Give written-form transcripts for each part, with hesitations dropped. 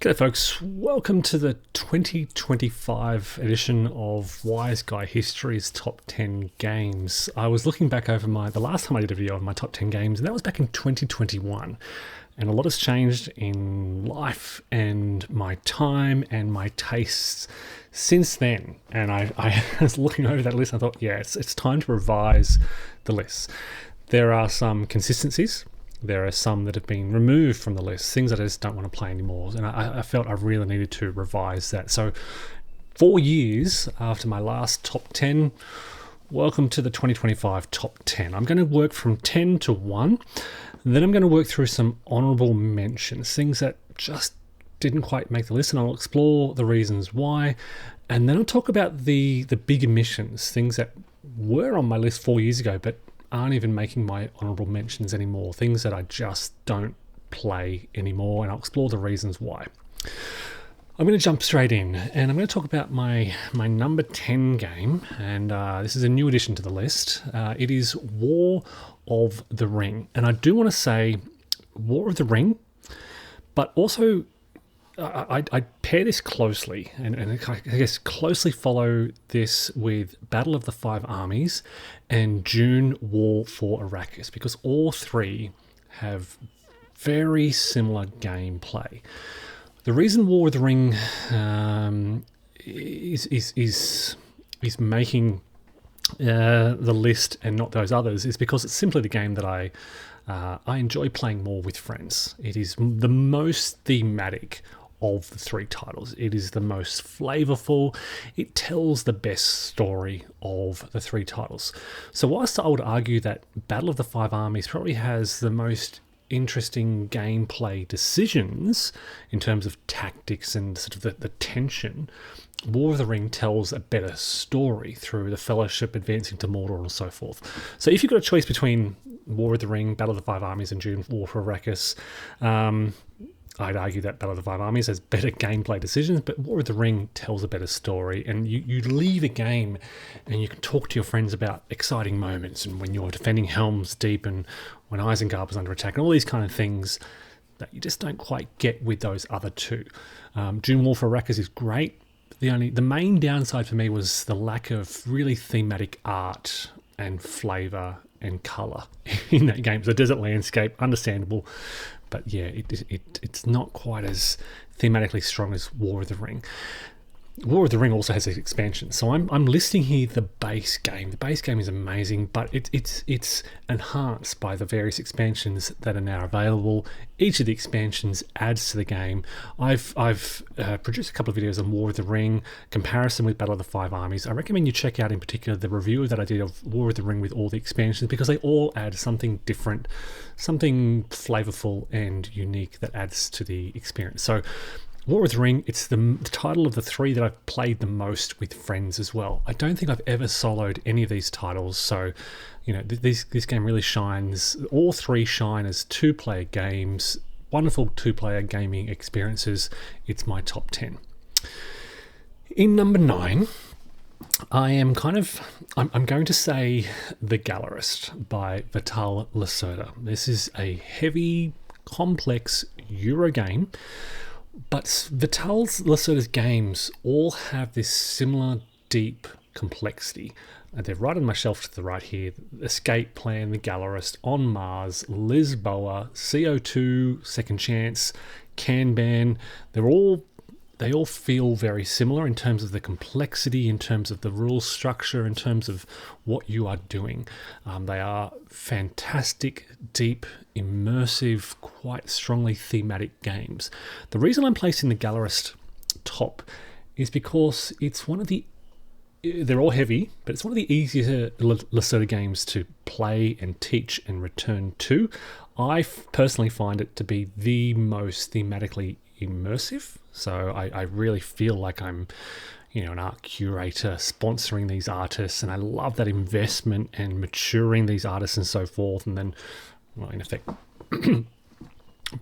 G'day folks, welcome to the 2025 edition of Wise Guy History's Top 10 Games. I was looking back over the last time I did a video of my top 10 games, and that was back in 2021. And a lot has changed in life and my time and my tastes since then. And I was looking over that list and I thought, yeah, it's time to revise the list. There are some consistencies. There are some that have been removed from the list, things that I just don't want to play anymore. And I felt I really needed to revise that. So 4 years after my last top 10, welcome to the 2025 top 10. I'm going to work from 10 to 1. Then I'm going to work through some honourable mentions, things that just didn't quite make the list, and I'll explore the reasons why. And then I'll talk about the big omissions, things that were on my list 4 years ago, but aren't even making my honourable mentions anymore, things that I just don't play anymore, and I'll explore the reasons why. I'm going to jump straight in, and I'm going to talk about my number 10 game, and this is a new addition to the list. It is War of the Ring, and I do want to say War of the Ring, but also I pair this closely, and I guess closely follow this with Battle of the Five Armies and Dune War for Arrakis, because all three have very similar gameplay. The reason War of the Ring is making the list and not those others is because it's simply the game that I enjoy playing more with friends. It is the most thematic of the three titles. It is the most flavorful. It tells the best story of the three titles. So whilst I would argue that Battle of the Five Armies probably has the most interesting gameplay decisions in terms of tactics and sort of the tension, War of the Ring tells a better story through the Fellowship advancing to Mordor and so forth. So if you've got a choice between War of the Ring, Battle of the Five Armies and Dune War for Arrakis, I'd argue that Battle of the Five Armies has better gameplay decisions, but War of the Ring tells a better story, and you leave a game and you can talk to your friends about exciting moments and when you're defending Helm's Deep and when Isengard was under attack and all these kind of things that you just don't quite get with those other two. Dune War for Arrakis is great. The main downside for me was the lack of really thematic art and flavour and colour in that game. The desert landscape, understandable, but yeah, it's not quite as thematically strong as War of the Ring. War of the Ring also has an expansion, so I'm listing here the base game. The base game is amazing, but it's enhanced by the various expansions that are now available. Each of the expansions adds to the game. I've produced a couple of videos on War of the Ring, comparison with Battle of the Five Armies. I recommend you check out in particular the review that I did of War of the Ring with all the expansions, because they all add something different, something flavorful and unique that adds to the experience. So War of the Ring, it's the title of the three that I've played the most with friends as well. I don't think I've ever soloed any of these titles, so you know this game really shines. All three shine as two-player games, wonderful two-player gaming experiences. It's my top 10. In number 9, I'm going to say The Gallerist by Vital Lacerda. This is a heavy, complex Euro game, but Vital Lacerda's games all have this similar deep complexity. They're right on my shelf to the right here. Escape Plan, The Gallerist, On Mars, Lisboa, CO2, Second Chance, Kanban. They all feel very similar in terms of the complexity, in terms of the rule structure, in terms of what you are doing. They are fantastic, deep, immersive, quite strongly thematic games. The reason I'm placing The Gallerist top is because it's they're all heavy, but it's one of the easier Lacerda games to play and teach and return to. I personally find it to be the most thematically immersive. So I really feel like I'm, an art curator sponsoring these artists, and I love that investment and maturing these artists and so forth, and then, well, in effect,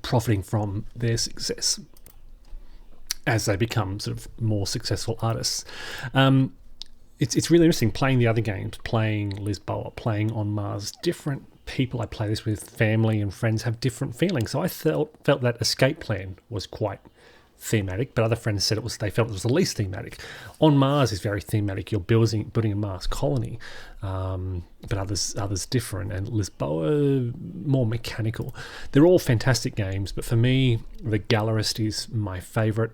profiting from their success as they become sort of more successful artists. It's really interesting playing the other games, playing Lisboa, playing On Mars. Different people I play this with, family and friends, have different feelings. So I felt that Escape Plan was quite thematic, but other friends said they felt it was the least thematic. On Mars is very thematic. You're building a Mars colony, but others different. And Lisboa more mechanical. They're all fantastic games, but for me, The Gallerist is my favourite.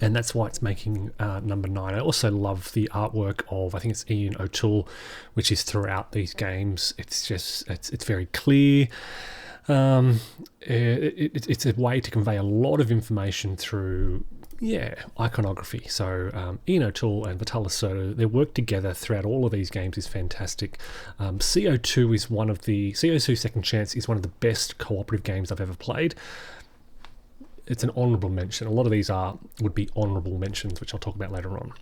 And that's why it's making number 9. I also love the artwork of, I think it's Ian O'Toole, which is throughout these games. It's just, it's very clear. It's a way to convey a lot of information through, iconography. So Ian O'Toole and Vitalis Soto, their work together throughout all of these games is fantastic. CO2 Second Chance is one of the best cooperative games I've ever played. It's an honourable mention. A lot of these would be honourable mentions, which I'll talk about later on.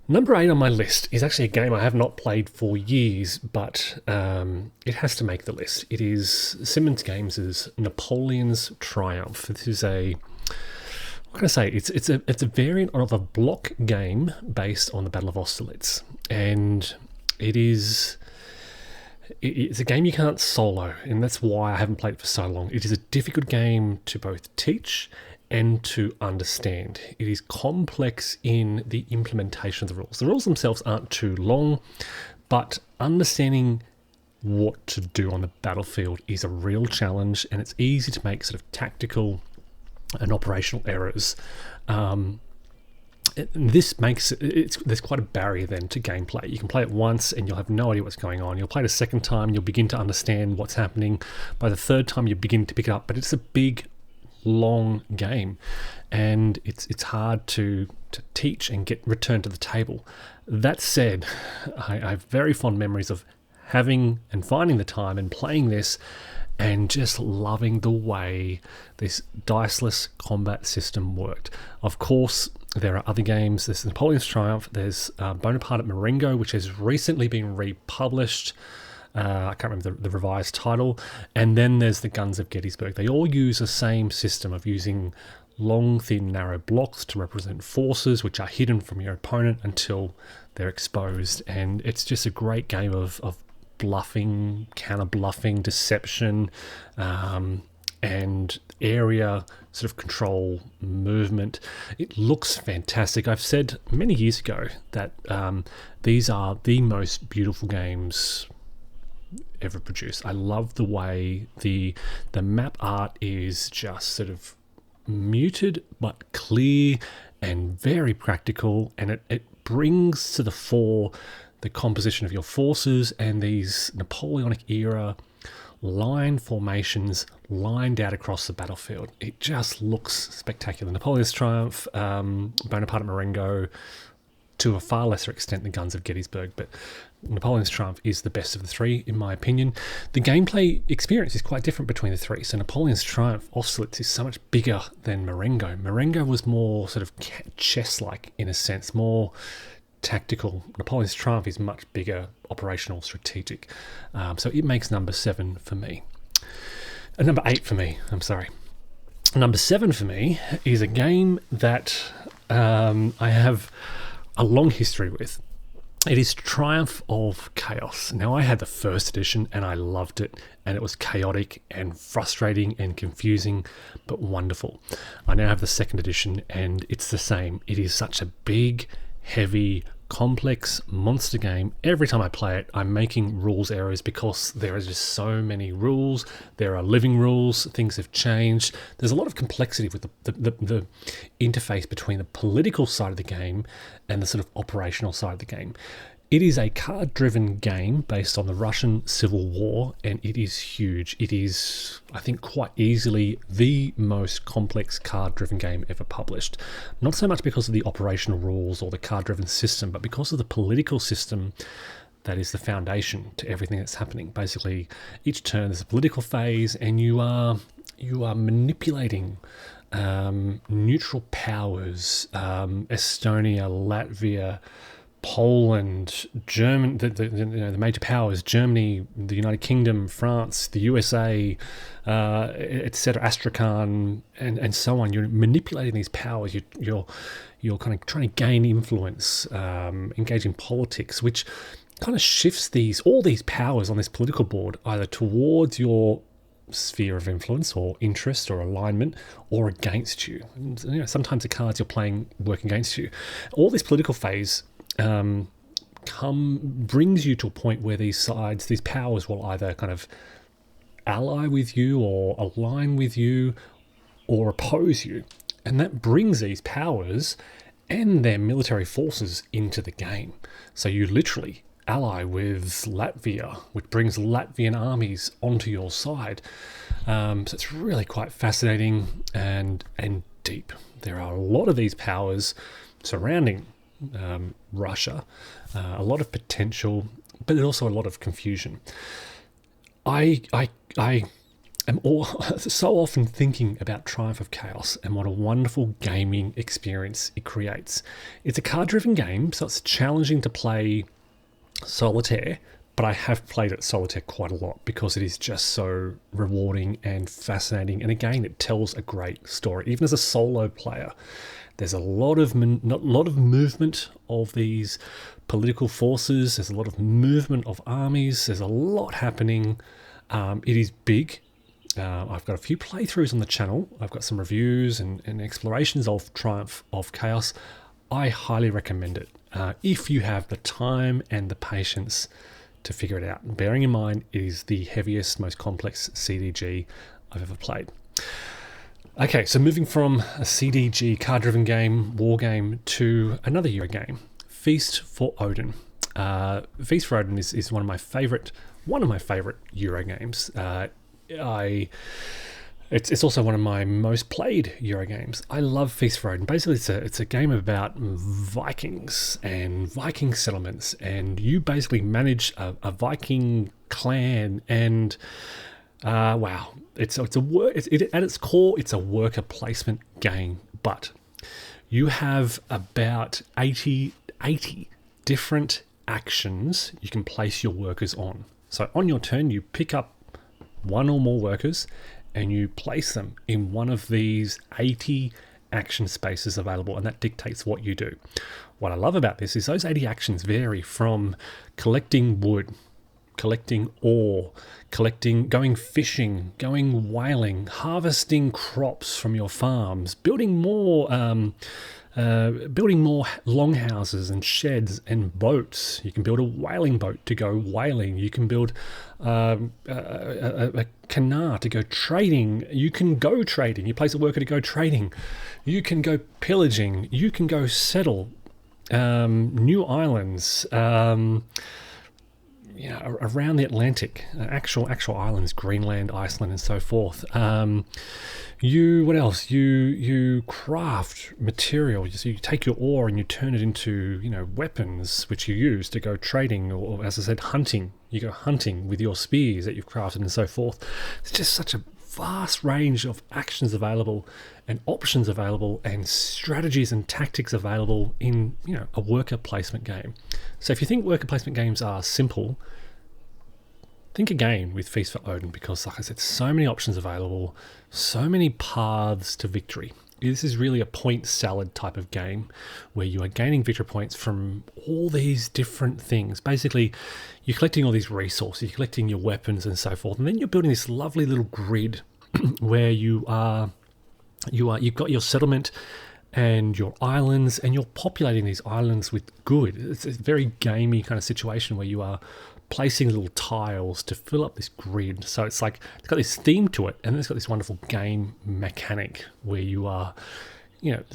Number 8 on my list is actually a game I have not played for years, but it has to make the list. It is Simmons Games' Napoleon's Triumph. This is what can I say? It's a variant of a block game based on the Battle of Austerlitz, and it's a game you can't solo, and that's why I haven't played it for so long. It is a difficult game to both teach and to understand. It is complex in the implementation of the rules. The rules themselves aren't too long, but understanding what to do on the battlefield is a real challenge, and it's easy to make sort of tactical and operational errors. This makes there's quite a barrier then to gameplay. You can play it once and you'll have no idea what's going on. You'll play it a second time, you'll begin to understand what's happening. By the third time, you begin to pick it up. But it's a big, long game, and it's hard to teach and get returned to the table. That said, I have very fond memories of having and finding the time and playing this, and just loving the way this diceless combat system worked. Of course, there are other games. There's Napoleon's Triumph. There's Bonaparte at Marengo, which has recently been republished. I can't remember the revised title. And then there's the Guns of Gettysburg. They all use the same system of using long, thin, narrow blocks to represent forces, which are hidden from your opponent until they're exposed. And it's just a great game of bluffing, counter-bluffing, deception, and area sort of control movement. It looks fantastic. I've said many years ago that these are the most beautiful games ever produced. I love the way the map art is just sort of muted but clear and very practical, and it brings to the fore the composition of your forces and these Napoleonic era line formations lined out across the battlefield. It just looks spectacular. Napoleon's Triumph, Bonaparte at Marengo, to a far lesser extent the Guns of Gettysburg, but Napoleon's Triumph is the best of the three, in my opinion. The gameplay experience is quite different between the three. So Napoleon's Triumph, Austerlitz, is so much bigger than Marengo. Marengo was more sort of chess-like in a sense, more tactical. Napoleon's Triumph is much bigger, operational, strategic. So it makes number 7 for me. Number 8 for me, I'm sorry. Number 7 for me is a game that I have a long history with. It is Triumph of Chaos. Now, I had the first edition and I loved it, and it was chaotic and frustrating and confusing, but wonderful. I now have the second edition and it's the same. It is such a big, heavy, complex monster game. Every time I play it, I'm making rules errors because there are just so many rules. There are living rules. Things have changed. There's a lot of complexity with the interface between the political side of the game and the sort of operational side of the game. It is a card-driven game based on the Russian Civil War, and it is huge. It is, I think, quite easily the most complex card-driven game ever published. Not so much because of the operational rules or the card-driven system, but because of the political system that is the foundation to everything that's happening. Basically, each turn there's a political phase, and you are manipulating neutral powers, Estonia, Latvia, Poland, Germany, the major powers, Germany, the United Kingdom, France, the USA, etc., Astrakhan, and so on. You're manipulating these powers. You're kind of trying to gain influence, engage in politics, which kind of shifts all these powers on this political board either towards your sphere of influence or interest or alignment or against you. And, sometimes the cards you're playing work against you. All this political phase brings you to a point where these sides, these powers, will either kind of ally with you or align with you or oppose you. And that brings these powers and their military forces into the game. So you literally ally with Latvia, which brings Latvian armies onto your side. So it's really quite fascinating and deep. There are a lot of these powers surrounding Russia, a lot of potential, but also a lot of confusion. I am so often thinking about Triumph of Chaos and what a wonderful gaming experience it creates. It's a card-driven game, so it's challenging to play solitaire, but I have played it solitaire quite a lot because it is just so rewarding and fascinating. And again, it tells a great story. Even as a solo player, there's a lot of movement of these political forces. There's a lot of movement of armies. There's a lot happening. It is big. I've got a few playthroughs on the channel. I've got some reviews and explorations of Triumph of Chaos. I highly recommend it if you have the time and the patience to figure it out. Bearing in mind, it is the heaviest, most complex CDG I've ever played. Okay, so moving from a CDG card-driven game, war game, to another Euro game, Feast for Odin. Feast for Odin is one of my favorite Euro games. It's also one of my most played Euro games. I love Feast for Odin. Basically, it's a game about Vikings and Viking settlements, and you basically manage a Viking clan. And wow, at its core, it's a worker placement game. But you have about 80 different actions you can place your workers on. So on your turn, you pick up one or more workers and you place them in one of these 80 action spaces available, and that dictates what you do. What I love about this is those 80 actions vary from collecting wood, collecting ore, going fishing, going whaling, harvesting crops from your farms, building more longhouses and sheds and boats. You can build a whaling boat to go whaling. You can build a canard to go trading. You can go trading. You place a worker to go trading. You can go pillaging. You can go settle new islands. Around the Atlantic, actual islands, Greenland, Iceland, and so forth. What else? You craft material. So you take your ore and you turn it into, weapons which you use to go trading, or as I said, hunting. You go hunting with your spears that you've crafted and so forth. It's just such a vast range of actions available and options available and strategies and tactics available in a worker placement game. So if you think worker placement games are simple, think again with Feast for Odin, because like I said, so many options available, so many paths to victory. This is really a point salad type of game where you are gaining victory points from all these different things. Basically, you're collecting all these resources, you're collecting your weapons and so forth, and then you're building this lovely little grid where you've got your settlement and your islands, and you're populating these islands with good. It's a very gamey kind of situation where you are placing little tiles to fill up this grid. So it's got this theme to it, and then it's got this wonderful game mechanic where you are,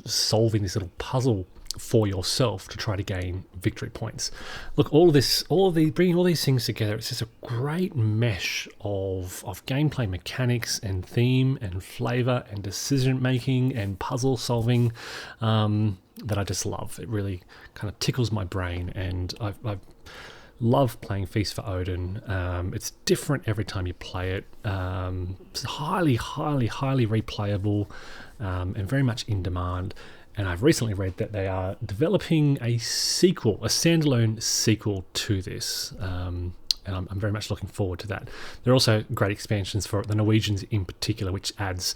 solving this little puzzle for yourself to try to gain victory points. Look, bringing all these things together, it's just a great mesh of gameplay mechanics and theme and flavor and decision making and puzzle solving that I just love. It really kind of tickles my brain, and I've love playing Feast for Odin. It's different every time you play it. It's highly replayable and very much in demand. And I've recently read that they are developing a standalone sequel to this. And I'm very much looking forward to that. There are also great expansions for the Norwegians in particular, which adds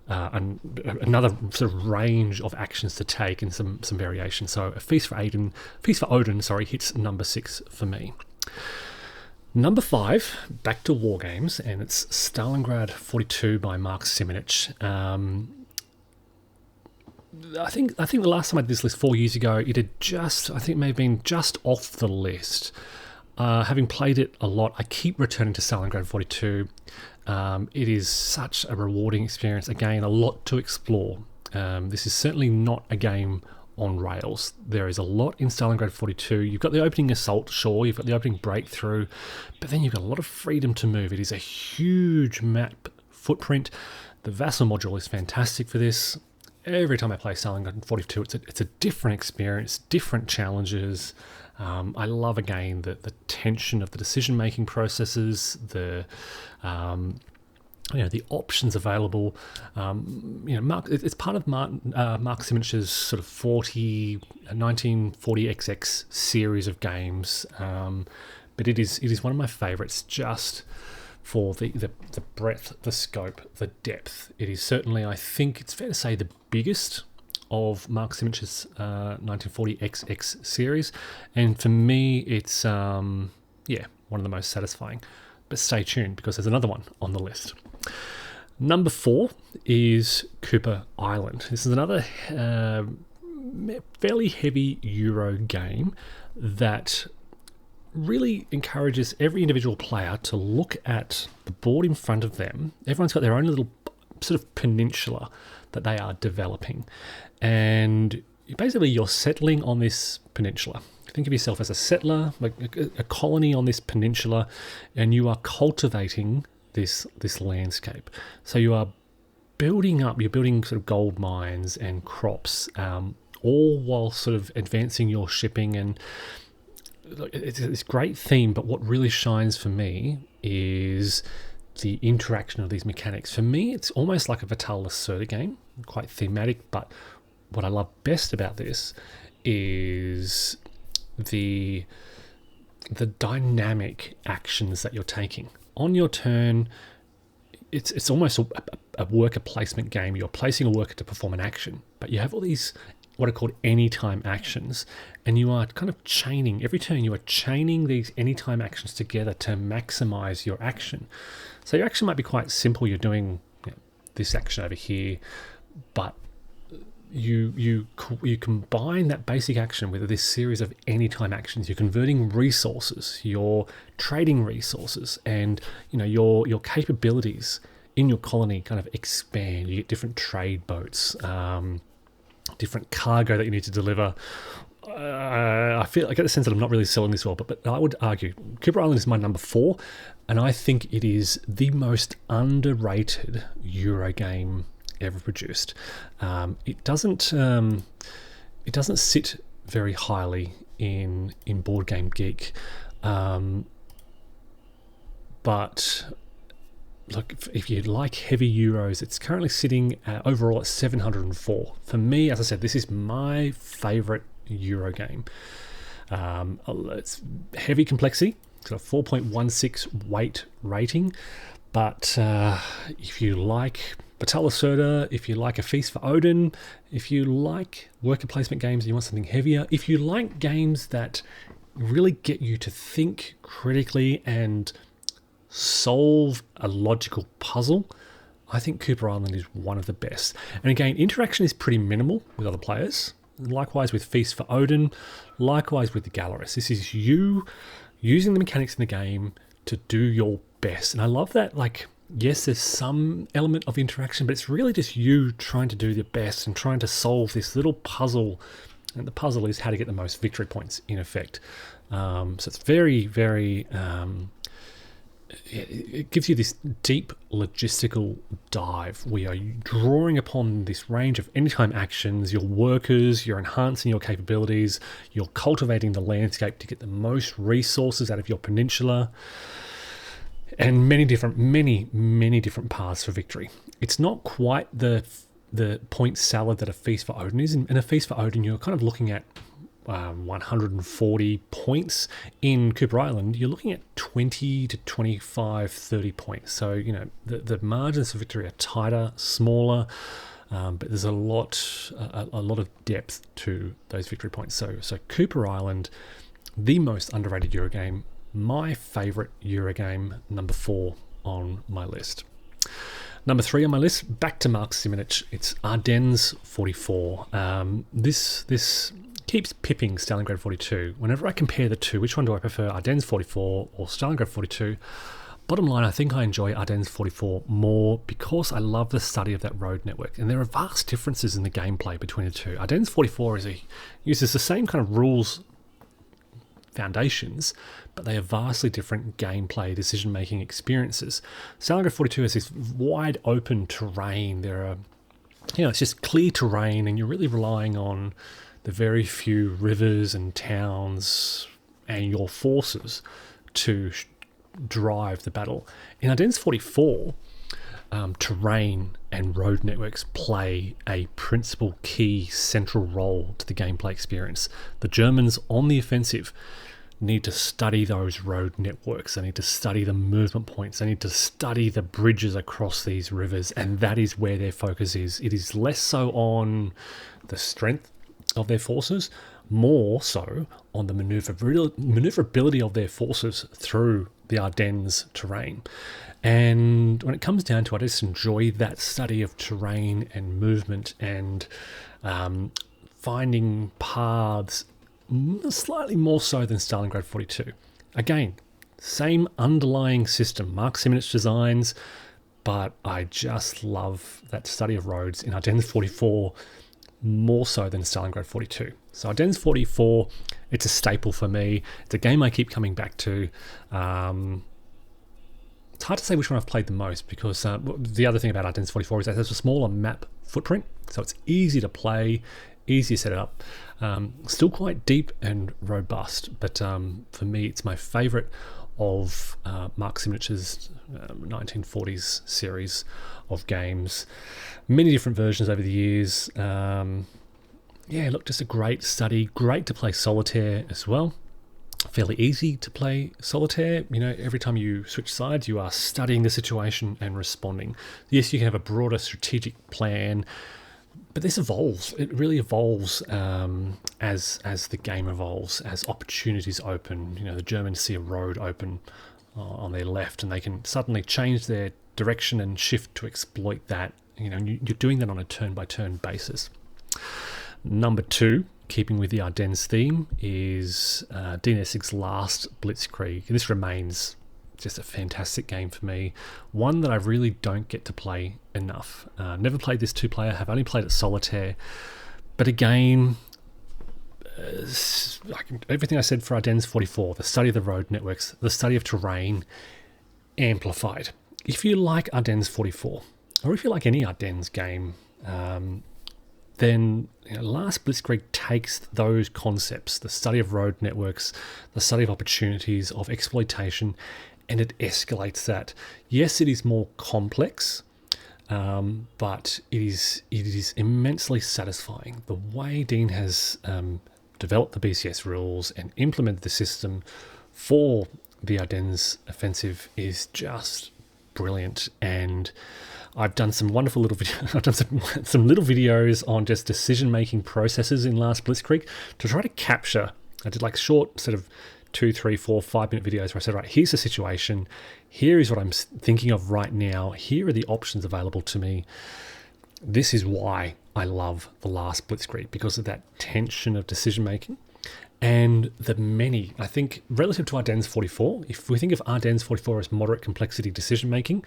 another sort of range of actions to take and some variation. So a Feast for Odin, hits number 6 for me. Number 5, back to war games, and it's Stalingrad 42 by Mark Simonich. I think the last time I did this list 4 years ago, it had just, I think it may have been just off the list. Having played it a lot, I keep returning to Stalingrad 42. It is such a rewarding experience. Again, a lot to explore. This is certainly not a game on rails. There is a lot in Stalingrad 42. You've got the opening assault, sure, you've got the opening breakthrough, but then you've got a lot of freedom to move. It is a huge map footprint. The vassal module is fantastic for this. Every time I play Stalingrad 42, it's a different experience, different challenges. I love, again, the tension of the decision-making processes, the options available. It's part of Mark Simonich's sort of 1940XX series of games, but it is one of my favourites just for the breadth, the scope, the depth. It is certainly, I think it's fair to say, the biggest of Mark Simonich's 1940XX series, and for me it's one of the most satisfying. But stay tuned, because there's another one on the list. Number 4 is Cooper Island. This is another fairly heavy Euro game that really encourages every individual player to look at the board in front of them. Everyone's got their own little sort of peninsula that they are developing, and basically you're settling on this peninsula. Think of yourself as a settler, like a colony on this peninsula, and you are cultivating this landscape. So you are building sort of gold mines and crops, all while sort of advancing your shipping. And it's this great theme, but what really shines for me is the interaction of these mechanics. For me, it's almost like a Vital Lacerda game, quite thematic, but what I love best about this is the dynamic actions that you're taking. On your turn, it's almost a worker placement game. You're placing a worker to perform an action, but you have all these what are called anytime actions, and you are kind of chaining. Every turn you are chaining these anytime actions together to maximize your action. So your action might be quite simple. You're doing this action over here, but you combine that basic action with this series of anytime actions. You're converting resources, you're trading resources, and your capabilities in your colony kind of expand. You get different trade boats, different cargo that you need to deliver. I get the sense that I'm not really selling this well, but I would argue Cooper Island is my number 4, and I think it is the most underrated Euro game ever produced. It doesn't sit very highly in Board Game Geek, but look, if you like heavy Euros, it's currently sitting overall at 704. For me, as I said, this is my favourite Euro game. It's heavy complexity. It's got a 4.16 weight rating, but if you like Vital Lacerda, if you like A Feast for Odin, if you like worker placement games and you want something heavier, if you like games that really get you to think critically and solve a logical puzzle, I think Cooper Island is one of the best. And again, interaction is pretty minimal with other players. Likewise with Feast for Odin, likewise with the Gallerist. This is you using the mechanics in the game to do your best. And I love that, yes, there's some element of interaction, but it's really just you trying to do your best and trying to solve this little puzzle. And the puzzle is how to get the most victory points, in effect. So it's very, very... it gives you this deep logistical dive where you're drawing upon this range of anytime actions, your workers, you're enhancing your capabilities, you're cultivating the landscape to get the most resources out of your peninsula, and many different paths for victory. It's not quite the point salad that A Feast for Odin is. In A Feast for Odin, you're kind of looking at 140 points. In Cooper Island, you're looking at 20 to 25, 30 points. So, the margins of victory are tighter, smaller, but there's a lot of depth to those victory points. So Cooper Island, the most underrated Euro game, my favourite Eurogame, number 4 on my list. Number 3 on my list, back to Mark Simonich. It's Ardennes 44. This keeps pipping Stalingrad 42. Whenever I compare the two, which one do I prefer, Ardennes 44 or Stalingrad 42? Bottom line, I think I enjoy Ardennes 44 more because I love the study of that road network. And there are vast differences in the gameplay between the two. Ardennes 44 uses the same kind of rules foundations, but they are vastly different gameplay, decision-making experiences. Stalingrad 42 has this wide open terrain. It's just clear terrain, and you're really relying on the very few rivers and towns and your forces to drive the battle. In Ardennes 44, terrain and road networks play a principal key central role to the gameplay experience. The Germans on the offensive need to study those road networks. They need to study the movement points. They need to study the bridges across these rivers, and that is where their focus is. It is less so on the strength of their forces, more so on the maneuverability of their forces through the Ardennes terrain. And when it comes down to it, I just enjoy that study of terrain and movement and finding paths slightly more so than Stalingrad 42. Again, same underlying system, Mark Simonich designs, but I just love that study of roads in Ardennes 44 more so than Stalingrad 42. So Ardennes 44, it's a staple for me. It's a game I keep coming back to. It's hard to say which one I've played the most because the other thing about Ardennes 44 is that it has a smaller map footprint, so it's easy to play, easy to set it up. Still quite deep and robust, but for me, it's my favourite of Mark Simonich's 1940s series of games. Many different versions over the years. Just a great study. Great to play solitaire as well. Fairly easy to play solitaire. Every time you switch sides, you are studying the situation and responding. Yes, you can have a broader strategic plan, but this evolves. It really evolves as the game evolves, as opportunities open. The Germans see a road open on their left, and they can suddenly change their direction and shift to exploit that. You're doing that on a turn-by-turn basis. Number 2, keeping with the Ardennes theme, is Dean Essig's last Blitzkrieg. This remains just a fantastic game for me. One that I really don't get to play enough. Never played this 2-player, have only played it solitaire. But again, everything I said for Ardennes 44, the study of the road networks, the study of terrain, amplified. If you like Ardennes 44, or if you like any Ardennes game, then Last Blitzkrieg takes those concepts, the study of road networks, the study of opportunities, of exploitation, and it escalates that. Yes, it is more complex, but it is immensely satisfying. The way Dean has developed the BCS rules and implemented the system for the Ardennes offensive is just brilliant. And I've done some wonderful little I've done some little videos on just decision-making processes in Last Blitzkrieg to try to capture. I did like short sort of 2, 3, 4, 5-minute videos where I said, right, here's the situation. Here is what I'm thinking of right now. Here are the options available to me. This is why I love the Last Blitzkrieg, because of that tension of decision-making. And I think, relative to Ardennes 44, if we think of Ardennes 44 as moderate complexity decision-making,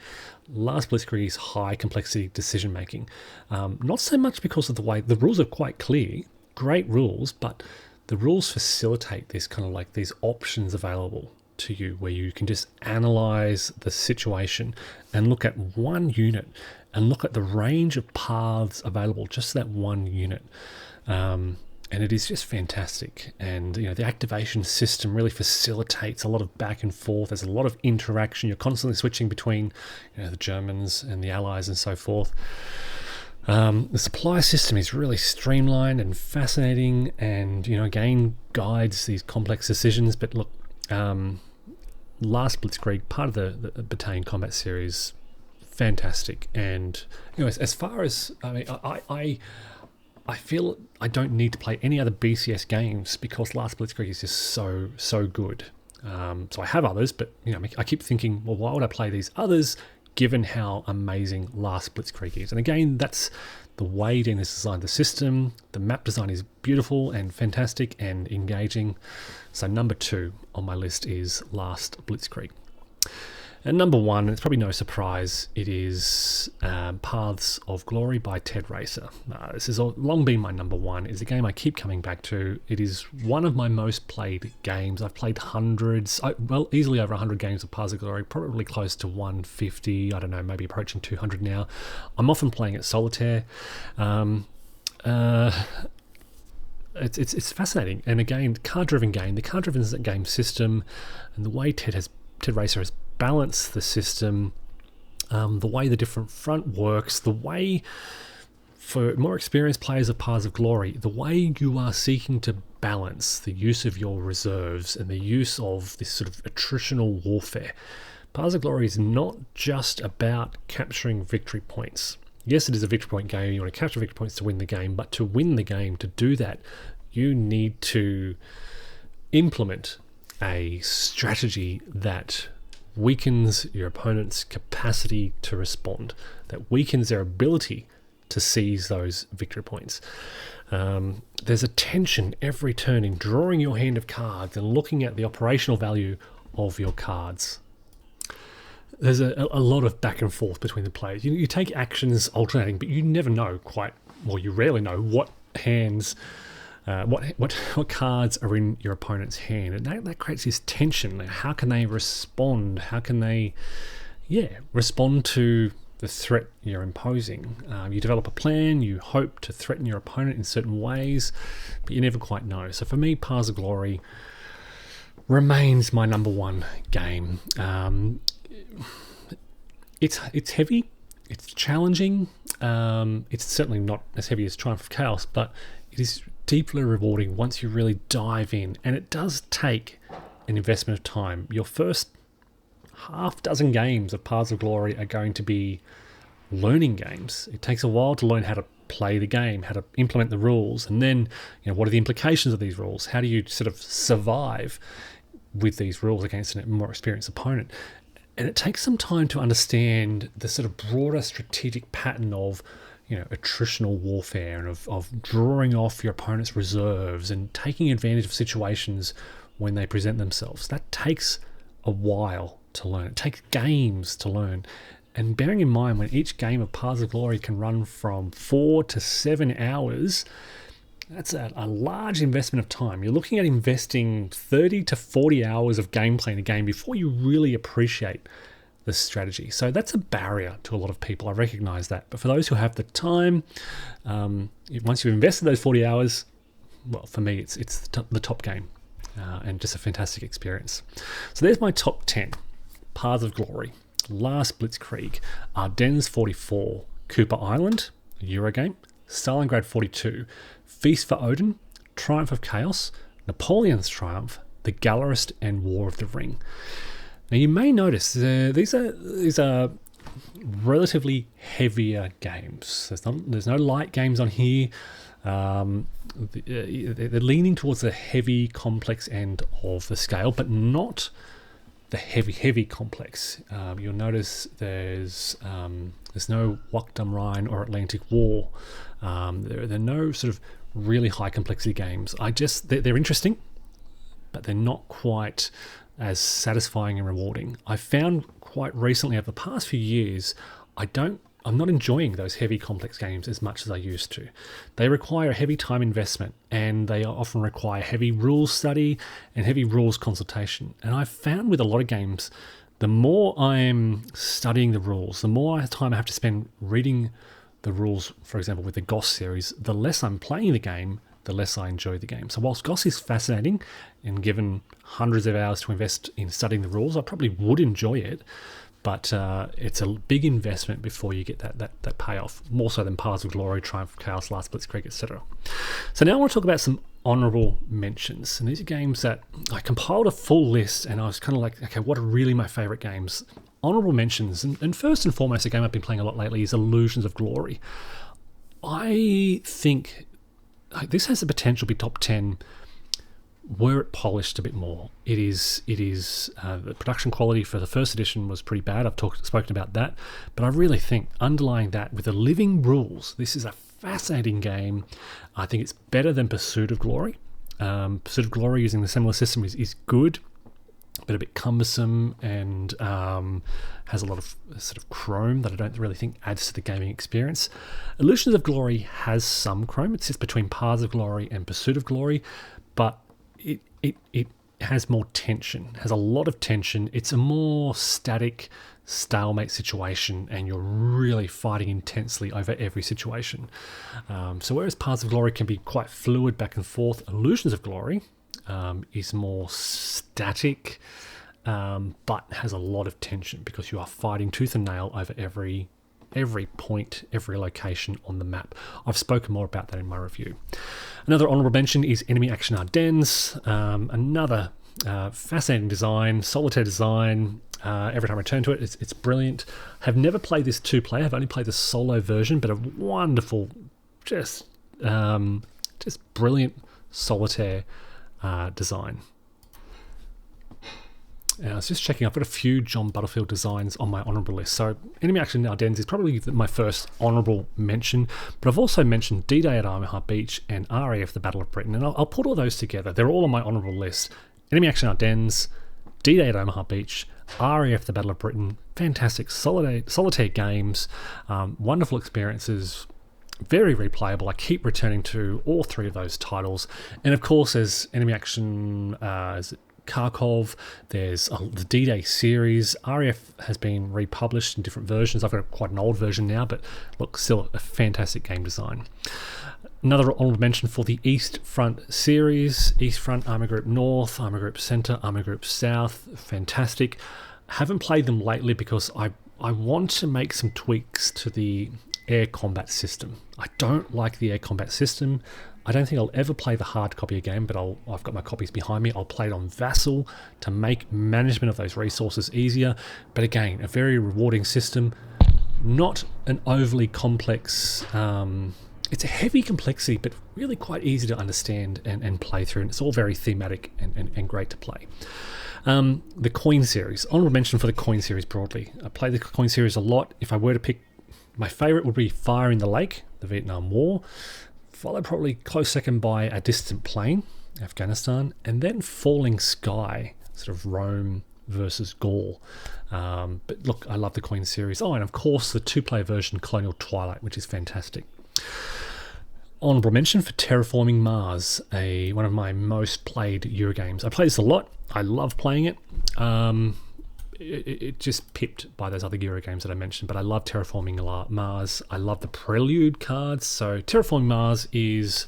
Last Blitzkrieg is high complexity decision-making. Not so much because of the way the rules are quite clear, great rules, but the rules facilitate this kind of like these options available to you where you can just analyze the situation and look at one unit and look at the range of paths available just to that one unit. And it is just fantastic. And, the activation system really facilitates a lot of back and forth. There's a lot of interaction. You're constantly switching between, the Germans and the Allies and so forth. The supply system is really streamlined and fascinating and, again, guides these complex decisions. But look, Last Blitzkrieg, part of the Battalion Combat series, fantastic. And, as far as, I feel I don't need to play any other BCS games because Last Blitzkrieg is just so good. So I have others, but I keep thinking, well, why would I play these others given how amazing Last Blitzkrieg is? And again, that's the way Dean has designed the system. The map design is beautiful and fantastic and engaging. So number 2 on my list is Last Blitzkrieg. And number 1, it's probably no surprise, it is Paths of Glory by Ted Racer. This has long been my number 1. It's a game I keep coming back to. It is one of my most played games. I've played hundreds, easily over 100 games of Paths of Glory, probably close to 150, I don't know, maybe approaching 200 now. I'm often playing it solitaire. It's fascinating. And again, card-driven game, the card-driven game system, and the way Ted Racer has balance the system, the way the different front works, the way for more experienced players of Paths of Glory, the way you are seeking to balance the use of your reserves and the use of this sort of attritional warfare. Paths of Glory is not just about capturing victory points. Yes, it is a victory point game. You want to capture victory points to win the game, but to win the game, to do that, you need to implement a strategy that weakens your opponent's capacity to respond, that weakens their ability to seize those victory points. There's a tension every turn in drawing your hand of cards and looking at the operational value of your cards. There's a lot of back and forth between the players. You take actions alternating, but you never know you rarely know what hands, what cards are in your opponent's hand, and that creates this tension. How can they respond? How can they, respond to the threat you're imposing? You develop a plan. You hope to threaten your opponent in certain ways, but you never quite know. So for me, Paths of Glory remains my number 1 game. It's heavy. It's challenging. It's certainly not as heavy as Triumph of Chaos, but it is deeply rewarding once you really dive in, and it does take an investment of time. Your first half dozen games of Paths of Glory are going to be learning games. It takes a while to learn how to play the game, how to implement the rules, and then what are the implications of these rules? How do you sort of survive with these rules against a more experienced opponent? And it takes some time to understand the sort of broader strategic pattern of attritional warfare and of drawing off your opponent's reserves and taking advantage of situations when they present themselves. That takes a while to learn. It takes games to learn. And bearing in mind, when each game of Paths of Glory can run from 4 to 7 hours, that's a large investment of time. You're looking at investing 30 to 40 hours of gameplay in a game before you really appreciate the strategy. So that's a barrier to a lot of people. I recognize that. But for those who have the time, once you've invested those 40 hours, well, for me, it's the top game and just a fantastic experience. So there's my top 10. Paths of Glory, Last Blitzkrieg, Ardennes 44, Cooper Island, a Eurogame, Stalingrad 42, Feast for Odin, Triumph of Chaos, Napoleon's Triumph, The Gallerist, and War of the Ring. Now you may notice these are relatively heavier games. There's no light games on here. They're leaning towards the heavy, complex end of the scale, but not the heavy complex. You'll notice there's no Wakdam Rhine or Atlantic War. There are no sort of really high complexity games. They're interesting, but they're not quite as satisfying and rewarding. I found quite recently, over the past few years, I'm not enjoying those heavy complex games as much as I used to. They require a heavy time investment, and they often require heavy rules study and heavy rules consultation. And I've found with a lot of games, the more I'm studying the rules, the more time I have to spend reading the rules, for example, with the Goss series, the less I'm playing the game, the less I enjoy the game. So whilst Goss is fascinating, and given hundreds of hours to invest in studying the rules, I probably would enjoy it, but it's a big investment before you get that payoff, more so than Paths of Glory, Triumph of Chaos, Last Blitzkrieg, etc. So now I want to talk about some honourable mentions, and these are games that I compiled a full list, and I was kind of like, okay, what are really my favourite games? Honourable mentions, and first and foremost, a game I've been playing a lot lately is Illusions of Glory. I think this has the potential to be top 10 were it polished a bit more. It is the production quality for the first edition was pretty bad. I've spoken about that, but I really think underlying that with the living rules, this is a fascinating game. I think it's better than Pursuit of Glory. Pursuit of Glory using the similar system is good, but a bit cumbersome and has a lot of sort of chrome that I don't really think adds to the gaming experience. Illusions of Glory has some chrome. It sits between Paths of Glory and Pursuit of Glory, but it has more tension, has a lot of tension. It's a more static stalemate situation, and you're really fighting intensely over every situation. So whereas Paths of Glory can be quite fluid back and forth, Illusions of Glory is more static, but has a lot of tension because you are fighting tooth and nail over every point, every location on the map. I've spoken more about that in my review. Another honourable mention is Enemy Action Ardennes. Another fascinating design, solitaire design. Every time I turn to it, it's brilliant. Have never played this two-player. I've only played the solo version, but a wonderful, just brilliant solitaire design. I was just checking, I've got a few John Butterfield designs on my honourable list. So Enemy Action Ardennes is probably my first honourable mention, but I've also mentioned D-Day at Omaha Beach and RAF The Battle of Britain, and I'll put all those together. They're all on my honourable list. Enemy Action Ardennes, D-Day at Omaha Beach, RAF The Battle of Britain, fantastic solitaire games, wonderful experiences, very replayable. I keep returning to all three of those titles. And of course, there's Enemy Action Kharkov, there's the D-Day series. RAF has been republished in different versions. I've got quite an old version now, but look, still a fantastic game design. Another honourable mention for the East Front series. East Front, Army Group North, Army Group Centre, Army Group South. Fantastic. Haven't played them lately because I want to make some tweaks to the air combat system. I don't like the air combat system. I don't think I'll ever play the hard copy again, but I've got my copies behind me. I'll play it on Vassal to make management of those resources easier. But again, a very rewarding system. Not an overly complex... it's a heavy complexity, but really quite easy to understand and play through. And it's all very thematic and great to play. The Coin series. Honourable mention for the Coin series broadly. I play the Coin series a lot. If I were to pick, my favourite would be Fire in the Lake, the Vietnam War, followed probably close second by A Distant Plain, Afghanistan, and then Falling Sky, sort of Rome versus Gaul. But look, I love the Coin series. Oh, and of course the two-player version, Colonial Twilight, which is fantastic. Honourable mention for Terraforming Mars, one of my most played Eurogames. I play this a lot. I love playing it. It just pipped by those other Eurogames that I mentioned, but I love Terraforming Mars. I love the Prelude cards. So Terraforming Mars is,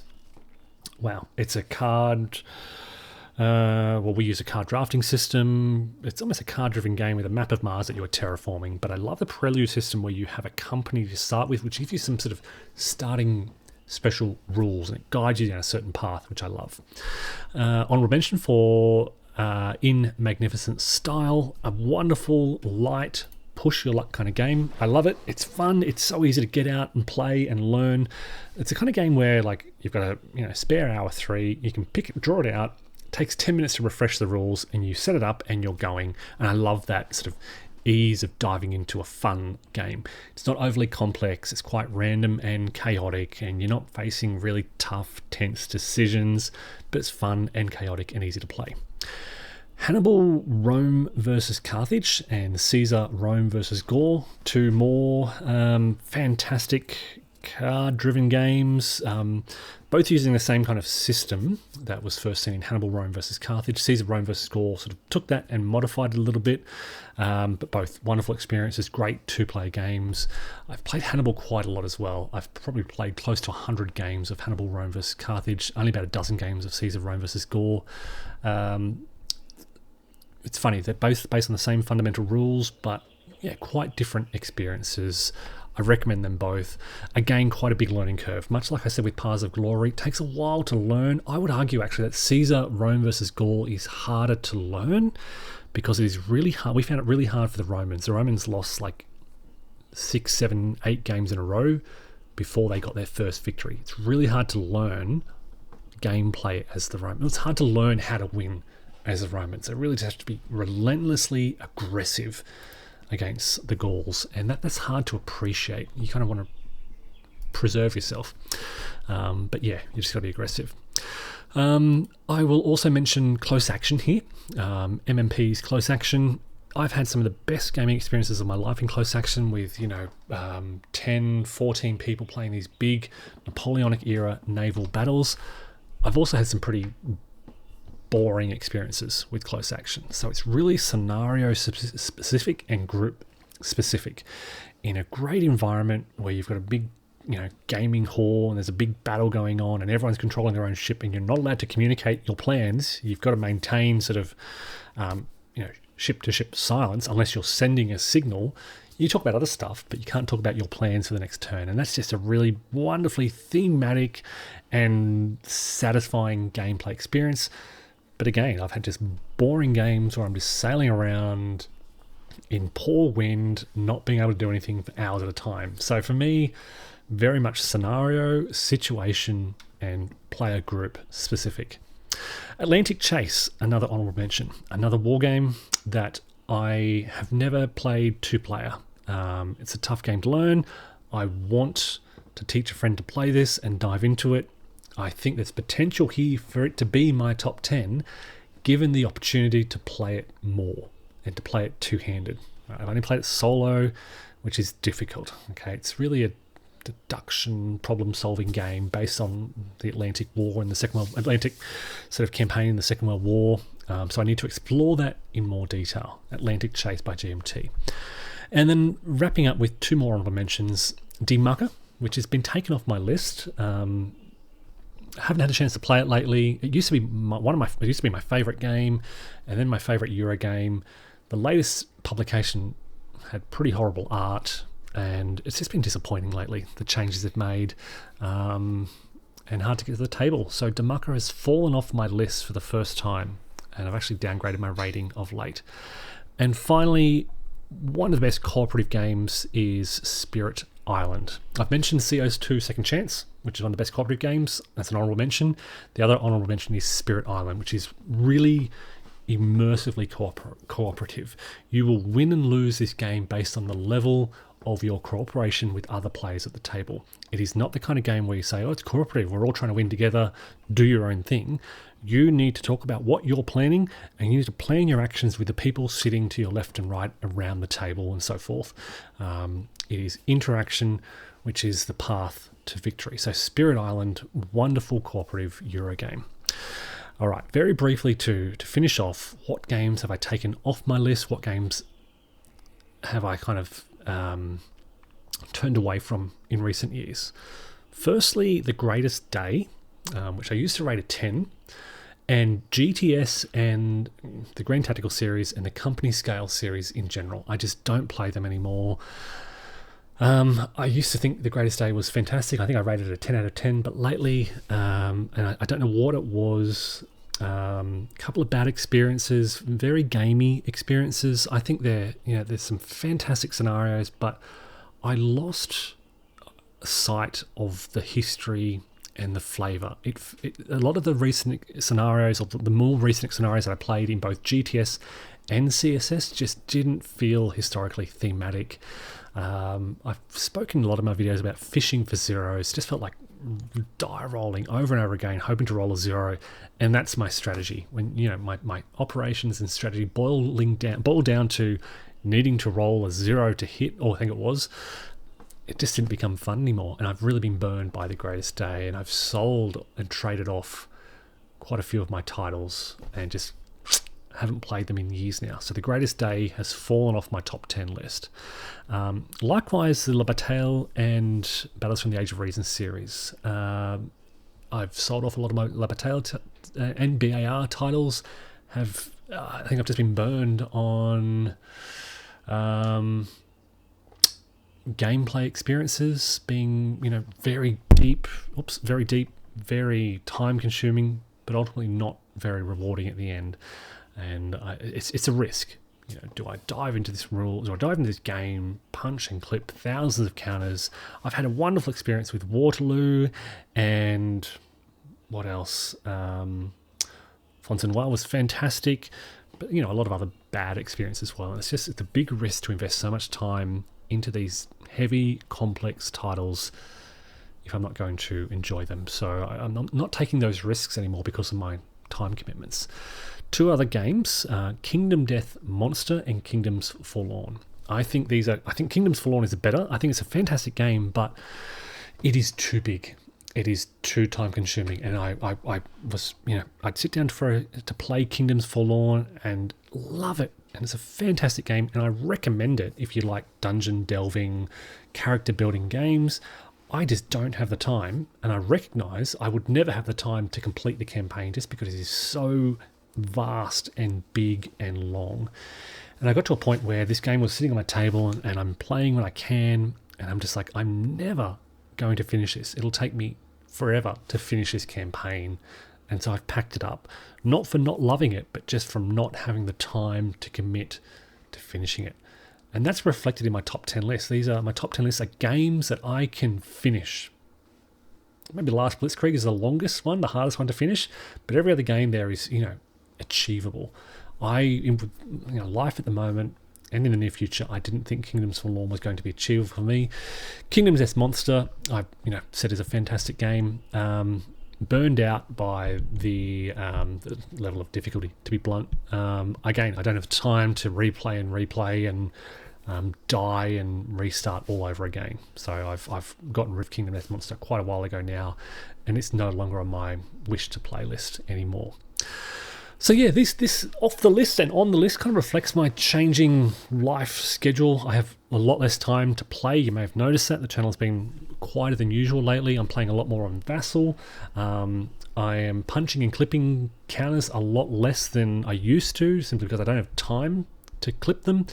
wow, it's a card... we use a card drafting system. It's almost a card-driven game with a map of Mars that you're terraforming, but I love the Prelude system where you have a company to start with, which gives you some sort of starting special rules, and it guides you down a certain path, which I love. Honourable mention for In Magnificent Style, a wonderful, light, push your luck kind of game. I love it. It's fun. It's so easy to get out and play and learn. It's the kind of game where, like, you've got a spare hour 3, you can draw it out. It takes 10 minutes to refresh the rules, and you set it up and you're going. And I love that sort of ease of diving into a fun game. It's not overly complex. It's quite random and chaotic, and you're not facing really tough, tense decisions, but it's fun and chaotic and easy to play. Hannibal Rome versus Carthage and Caesar Rome versus Gaul, two more fantastic card-driven games, both using the same kind of system that was first seen in Hannibal Rome versus Carthage. Caesar Rome versus Gaul sort of took that and modified it a little bit, but both wonderful experiences, great two-player games. I've played Hannibal quite a lot as well. I've probably played close to 100 games of Hannibal Rome versus Carthage, only about a dozen games of Caesar Rome versus Gaul. It's funny, they're both based on the same fundamental rules, but yeah, quite different experiences. I recommend them both. Again, quite a big learning curve. Much like I said with Paths of Glory, it takes a while to learn. I would argue actually that Caesar Rome versus Gaul is harder to learn because it is really hard. We found it really hard for the Romans. The Romans lost like 6, 7, 8 games in a row before they got their first victory. It's really hard to learn gameplay as the Roman. It's hard to learn how to win as the Romans. It really just has to be relentlessly aggressive against the Gauls, and that's hard to appreciate. You kind of want to preserve yourself, but yeah, you just got to be aggressive. I will also mention close action here. MMP's close action. I've had some of the best gaming experiences of my life in close action with, 10, 14 people playing these big Napoleonic era naval battles. I've also had some pretty boring experiences with close action. So it's really scenario specific and group specific in a great environment where you've got a big gaming hall and there's a big battle going on and everyone's controlling their own ship and you're not allowed to communicate your plans. You've got to maintain sort of ship to ship silence unless you're sending a signal. You talk about other stuff, but you can't talk about your plans for the next turn. And that's just a really wonderfully thematic and satisfying gameplay experience. But again, I've had just boring games where I'm just sailing around in poor wind, not being able to do anything for hours at a time. So for me, very much scenario, situation, and player group specific. Atlantic Chase, another honourable mention. Another war game that I have never played two-player. It's a tough game to learn. I want to teach a friend to play this and dive into it. I think there's potential here for it to be my top 10, given the opportunity to play it more and to play it two-handed. I've only played it solo, which is difficult. Okay, it's really a deduction problem-solving game based on the Atlantic War and the Atlantic sort of campaign in the Second World War. So I need to explore that in more detail. Atlantic Chase by GMT. And then wrapping up with two more honorable mentions, Demucker, which has been taken off my list. I haven't had a chance to play it lately. It used to be my favorite game, and then my favorite Euro game. The latest publication had pretty horrible art, and it's just been disappointing lately, the changes they've made, and hard to get to the table. So Demucker has fallen off my list for the first time, and I've actually downgraded my rating of late. And finally, one of the best cooperative games is Spirit Island. I've mentioned CO2 Second Chance, which is one of the best cooperative games. That's an honourable mention. The other honourable mention is Spirit Island, which is really immersively cooperative. You will win and lose this game based on the level of your cooperation with other players at the table. It is not the kind of game where you say, oh, it's cooperative, we're all trying to win together, do your own thing. You need to talk about what you're planning, and you need to plan your actions with the people sitting to your left and right around the table and so forth. It is interaction, which is the path to victory. So Spirit Island, wonderful cooperative Euro game. All right, very briefly to finish off, what games have I taken off my list? What games have I kind of turned away from in recent years? Firstly, The Greatest Day, which I used to rate a 10, and GTS and the Grand Tactical series and the Company Scale series in general. I just don't play them anymore. I used to think The Greatest Day was fantastic. I think I rated it a 10 out of 10, but lately, and I don't know what it was, a couple of bad experiences, very gamey experiences. I think there's some fantastic scenarios, but I lost sight of the history and the flavour. A lot of the recent scenarios, or the more recent scenarios that I played in both GTS and CSS, just didn't feel historically thematic. I've spoken in a lot of my videos about fishing for zeros. Just felt like die rolling over and over again, hoping to roll a zero, and that's my strategy. When my operations and strategy boil down to needing to roll a zero to hit, or I think it just didn't become fun anymore. And I've really been burned by The Greatest Day, and I've sold and traded off quite a few of my titles and just haven't played them in years now. So The Greatest Day has fallen off my top 10 list. Likewise, the La Bataille and Battles from the Age of Reason series. I've sold off a lot of my La Bataille and BAR titles. I think I've just been burned on gameplay experiences being, very deep, very time-consuming, but ultimately not very rewarding at the end. And it's a risk. Do I dive into this rule? Do I dive into this game, punch and clip thousands of counters? I've had a wonderful experience with Waterloo and What else? Fontenoy was fantastic, but a lot of other bad experiences as well. And it's a big risk to invest so much time into these heavy, complex titles if I'm not going to enjoy them. So I'm not taking those risks anymore because of my time commitments. 2 other games, Kingdom Death Monster and Kingdoms Forlorn. I think Kingdoms Forlorn is better. I think it's a fantastic game, but it is too big. It is too time consuming. And I was, I'd sit down to play Kingdoms Forlorn and love it. And it's a fantastic game. And I recommend it if you like dungeon delving, character building games. I just don't have the time. And I recognize I would never have the time to complete the campaign just because it is so vast and big and long. And I got to a point where this game was sitting on my table and I'm playing when I can, and I'm just like, I'm never going to finish this. It'll take me forever to finish this campaign. And so I've packed it up, not for not loving it, but just from not having the time to commit to finishing it. And that's reflected in my top 10 list. My top 10 lists are games that I can finish. Maybe the last Blitzkrieg is the longest one, the hardest one to finish, but every other game there is, achievable. Life at the moment and in the near future, I didn't think Kingdoms Forlorn was going to be achievable for me. Kingdoms Death Monster, I said is a fantastic game. Burned out by the level of difficulty, to be blunt. Again, I don't have time to replay and die and restart all over again. So I've gotten rid of Kingdom Death Monster quite a while ago now, and it's no longer on my wish to play list anymore. So yeah, this off the list and on the list kind of reflects my changing life schedule. I have a lot less time to play. You may have noticed that the channel's been quieter than usual lately. I'm playing a lot more on Vassal. I am punching and clipping counters a lot less than I used to, simply because I don't have time to clip them.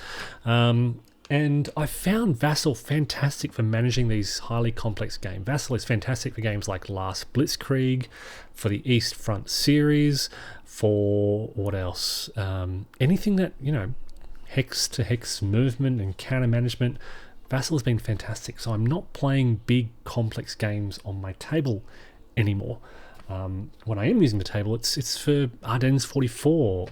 And I found Vassal fantastic for managing these highly complex games. Vassal is fantastic for games like Last Blitzkrieg, for the East Front series, for what else? Anything that, hex to hex movement and counter management. Vassal has been fantastic. So I'm not playing big complex games on my table anymore. When I am using the table, it's for Ardennes 44,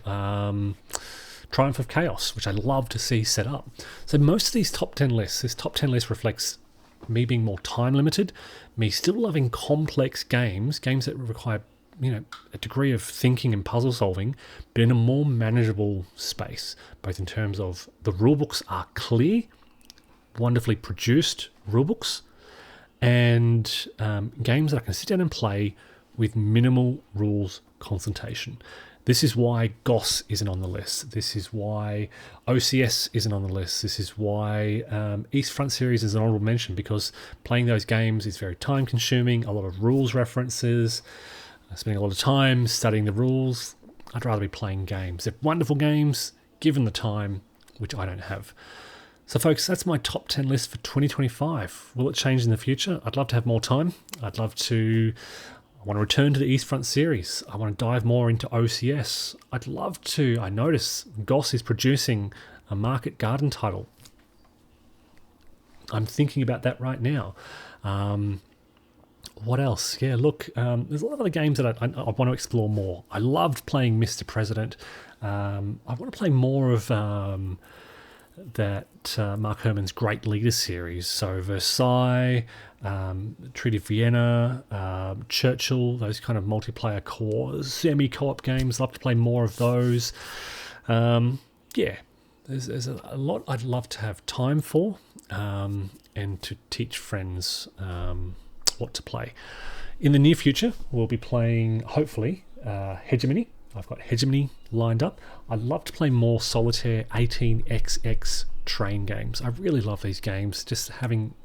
Triumph of Chaos, which I love to see set up. So most of these top 10 lists, this top 10 list reflects me being more time limited, me still loving complex games that require, a degree of thinking and puzzle solving, but in a more manageable space, both in terms of the rulebooks are clear, wonderfully produced rulebooks, and games that I can sit down and play with minimal rules concentration. This is why GOS isn't on the list. This is why OCS isn't on the list. This is why East Front Series is an honourable mention, because playing those games is very time consuming, a lot of rules references, spending a lot of time studying the rules. I'd rather be playing games. They're wonderful games, given the time, which I don't have. So folks, that's my top 10 list for 2025. Will it change in the future? I'd love to have more time. I want to return to the East Front series. I want to dive more into OCS. I'd love to. I notice GOS is producing a Market Garden title. I'm thinking about that right now. What else? Yeah, look, there's a lot of other games that I want to explore more. I loved playing Mr. President. I want to play more of Mark Herman's Great Leader series. So Versailles, Treaty of Vienna, Churchill, those kind of multiplayer semi-co-op games. Love to play more of those. There's a lot I'd love to have time for, and to teach friends what to play. In the near future, we'll be playing, hopefully, Hegemony. I've got Hegemony lined up. I'd love to play more Solitaire 18xx train games. I really love these games. Just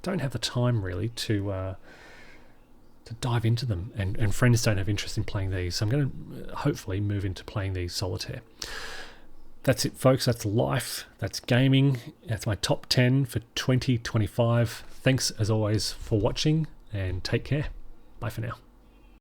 don't have the time really to dive into them, and friends don't have interest in playing these. So I'm going to hopefully move into playing these Solitaire. That's it, folks. That's life. That's gaming. That's my top 10 for 2025. Thanks as always for watching, and take care. Bye for now.